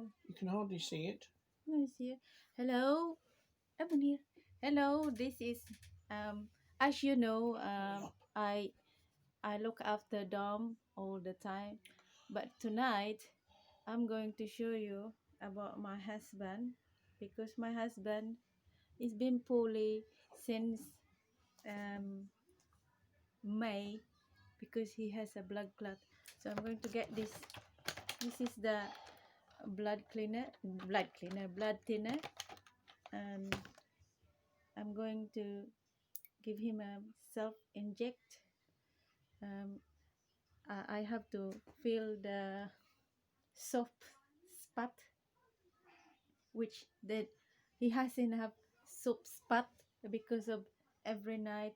on. You can hardly see it. Who is here? Hello, I'm here. Hello, this is as you know, I look after Dom all the time, but tonight I'm going to show you about my husband because my husband is been poorly since um May because he has a blood clot. So I'm going to get this. This is the blood thinner, and I'm going to give him a self inject. Um, I have to feel the soft spot, which that he hasn't have soft spot because of every night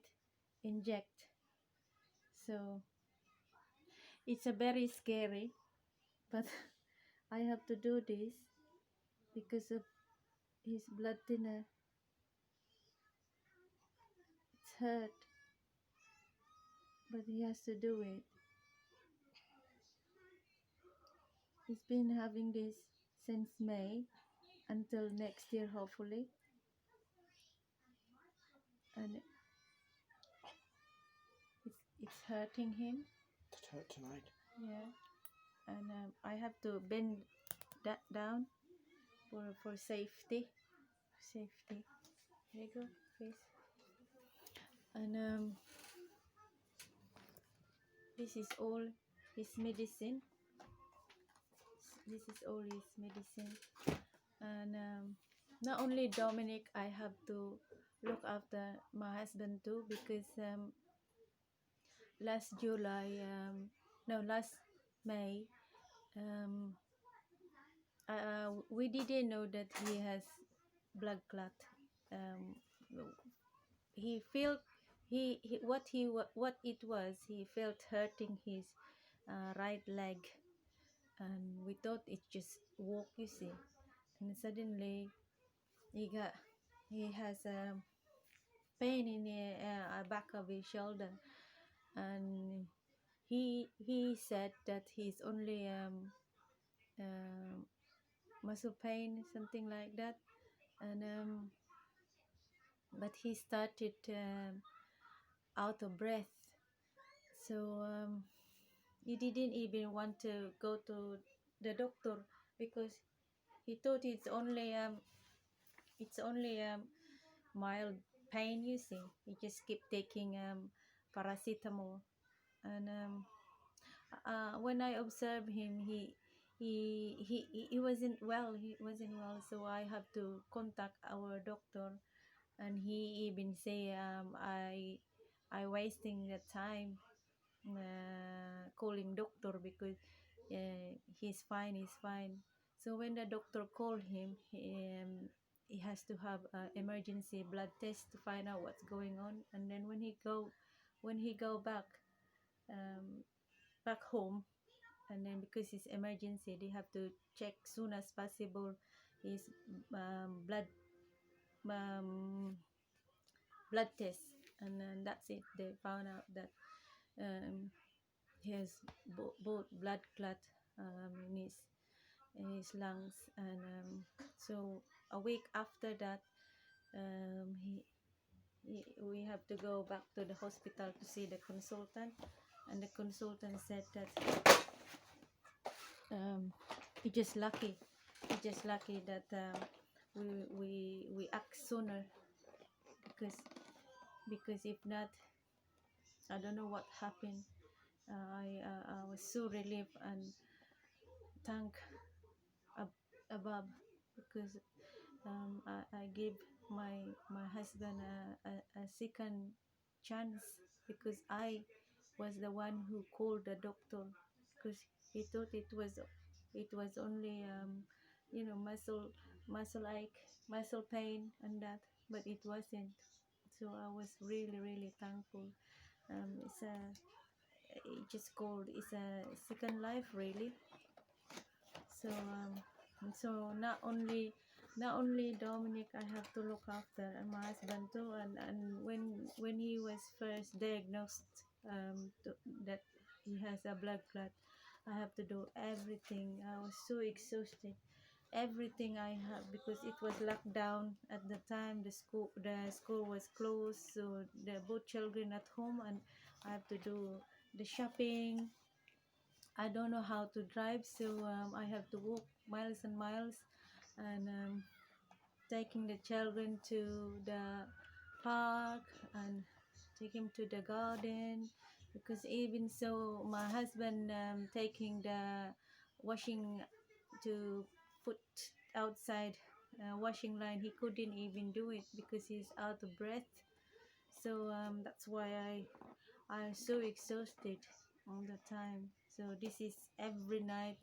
inject. So it's a very scary, but I have to do this because of his blood thinner. It's hurt, but he has to do it. He's been having this since May until next year, hopefully, and it's hurting him. It hurt tonight. Yeah, and I have to bend that down for safety. Safety. There you go, please. And this is all his medicine. This is all his medicine. And not only Dominic, I have to look after my husband too because last July, no, last May, um, we didn't know that he has blood clot. Um, he felt what it was. He felt hurting his right leg, and we thought it just walk, you see. And suddenly he has a pain in the back of his shoulder, and he said that he's only muscle pain, something like that, and but he started out of breath. So he didn't even want to go to the doctor because he thought it's only mild pain, you see. He just keep taking paracetamol, and when I observed him, he wasn't well. He wasn't well, so I have to contact our doctor, and he even say I wasting the time calling doctor because he's fine. So when the doctor called him, he has to have emergency blood test to find out what's going on, and then when he go um, back home, and then because it's emergency, they have to check soon as possible his blood um, blood test, and then that's it. They found out that um, he has both blood clot in his lungs, and so a week after that, we have to go back to the hospital to see the consultant, and the consultant said that um, he just lucky, that we act sooner because if not, I don't know what happened. I was so relieved and thank above because I gave my husband a second chance because I was the one who called the doctor because he thought it was only muscle ache, muscle pain, and that, but it wasn't. So I was really really thankful. It's a it just called it's a second life really. So so not only Dominic I have to look after, and my husband too, and when he was first diagnosed that he has a blood clot, I have to do everything. I was so exhausted. everything I have, because it was locked down at the time. The school was closed, so the both children at home, and I have to do the shopping. I don't know how to drive, so I have to walk miles and miles, and taking the children to the park and take him to the garden, because even so my husband taking the washing to put outside washing line, he couldn't even do it because he's out of breath. So that's why I'm so exhausted all the time. So this is every night.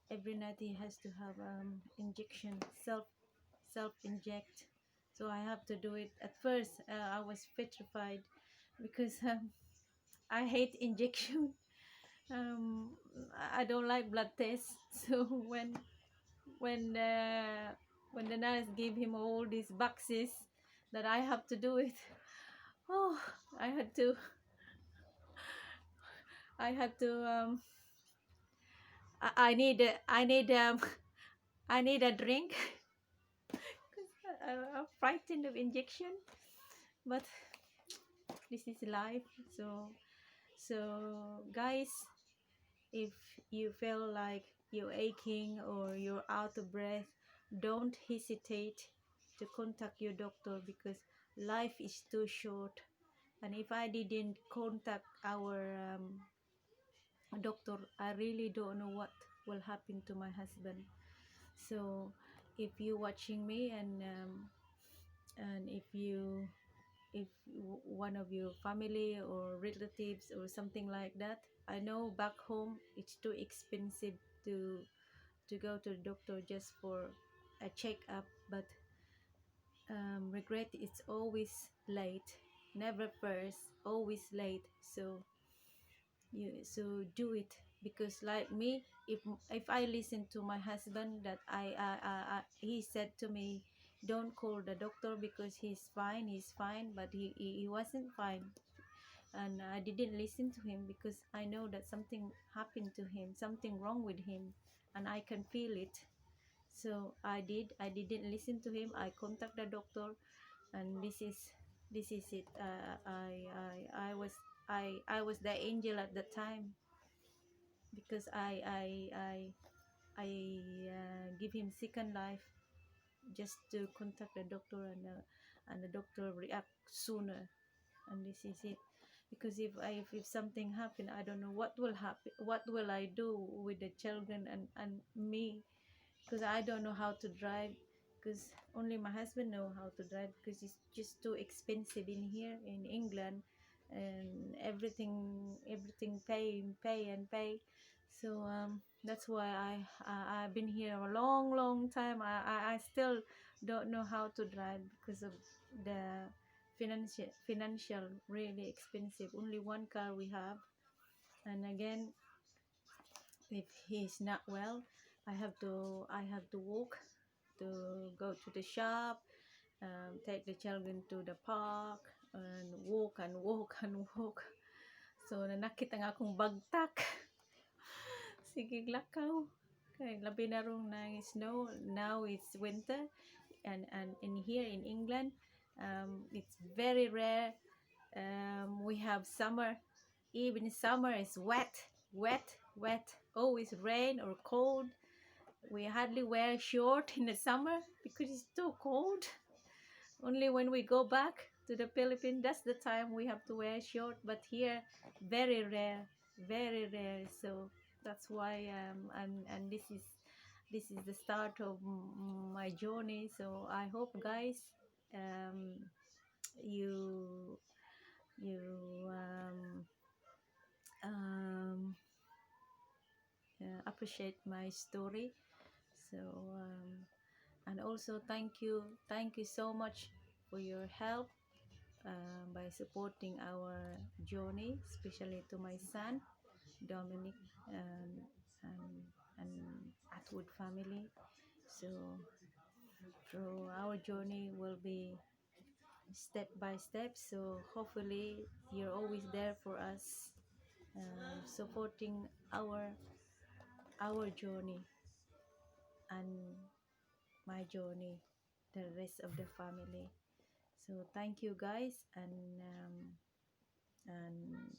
Every night he has to have injection, self inject. So I have to do it. At first, I was petrified because I hate injection. Um, I don't like blood tests. So when uh, when the nurse gave him all these boxes that I have to do it, oh, I had to I had to I need I need a drink because I'm frightened of injection. But this is life. So guys, if you feel like you're aching or you're out of breath, don't hesitate to contact your doctor, because life is too short. And if I didn't contact our doctor, I really don't know what will happen to my husband. So if you watching me, and if one of your family or relatives or something like that, I know back home it's too expensive to go to the doctor just for a checkup. But regret, it's always late, never first, always late. So do it, because like me, if I listen to my husband, that he said to me, don't call the doctor because he's fine, but he wasn't fine. And I didn't listen to him because I know that something happened to him, something wrong with him, and I can feel it. So I didn't listen to him. I contact the doctor, and this is it. I was the angel at the time, because I give him second life just to contact the doctor, and the doctor react sooner. And this is it, because if something happen, I don't know what will happen, what will I do with the children and me, because I don't know how to drive, because only my husband know how to drive, because it's just too expensive in here in England, and everything pay and pay. So that's why I've been here a long time. I still don't know how to drive because of the financial really expensive. Only one car we have, and again, if he's not well, I have to walk to go to the shop, take the children to the park, and walk and walk and walk. So nanakit ang akong bagtak. Sige lakaw. Okay, labi na rong na snow. Now it's winter, and in here in England, it's very rare. We have summer. Even summer is wet, wet. Always rain or cold. We hardly wear short in the summer because it's too cold. Only when we go back to the Philippines, that's the time we have to wear short. But here, very rare, very rare. So that's why and this is the start of my journey. So I hope, guys, um, you you um, appreciate my story. So and also thank you so much for your help, by supporting our journey, especially to my son Dominic, and and Atwood family. So through our journey will be step by step. So hopefully you're always there for us, supporting our journey. And my journey, the rest of the family. So thank you guys, and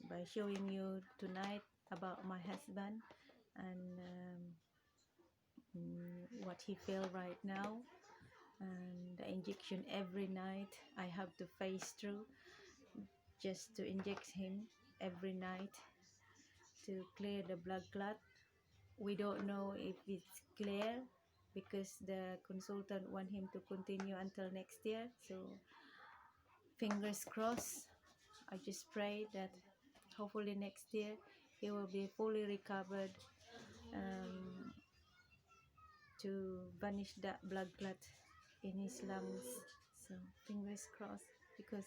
by showing you tonight about my husband and what he feel right now, and the injection every night I have to face through just to inject him every night to clear the blood clot. We don't know if it's clear because the consultant want him to continue until next year. So fingers crossed. I just pray that hopefully next year he will be fully recovered, um, to banish that blood clot in his lungs. So fingers crossed, because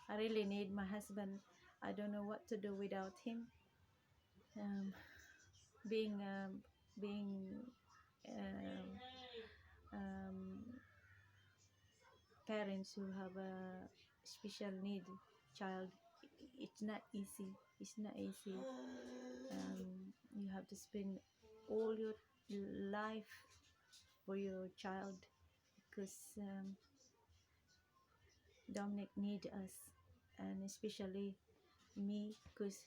I really need my husband. I don't know what to do without him. Um, being um, um, parents who have a special need child, it's not easy. It's not easy. You have to spend all your life for your child, because Dominic need us, and especially me, because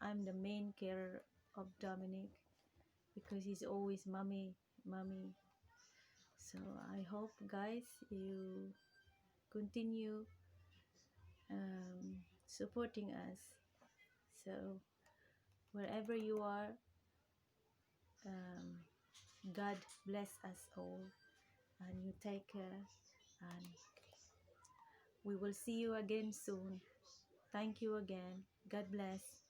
I'm the main carer of Dominic, because he's always mommy, mommy. So I hope, guys, you continue supporting us. So wherever you are, um, God bless us all, and you take care, and we will see you again soon. Thank you again. God bless.